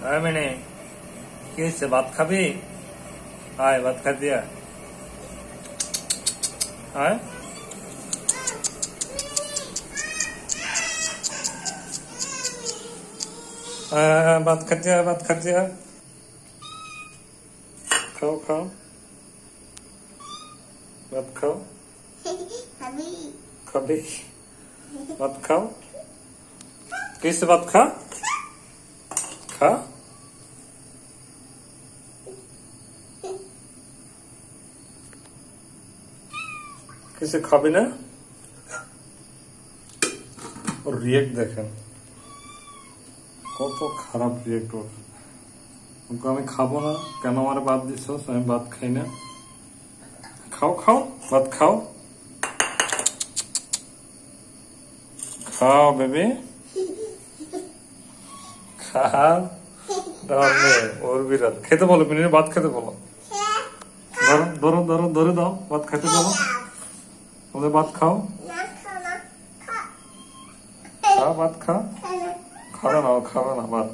मैंने किससे बात खाबी आए बात खा दिया आए बात खा दिया खाओ खाओ बात खाओ कभी बात खाओ किससे बात खा खा किसे खाबी ना और रिएक्ट देखें কত খারাপ রিয়েক্ট ওর ওকে আমি খাবো না কেন আমার বাদ দিচ্ছ আমি ভাত খাই না খাও খাও ভাত খাও খাও বেবি খাও তাহলে ওর বিরাট খেতে বলো বিনির ভাত খেতে বলো ধরো ধরো ধরো ধরে দাও ভাত খেতে বলো ওদের ভাত খাও খাও ভাত খাও খাবে না ভাত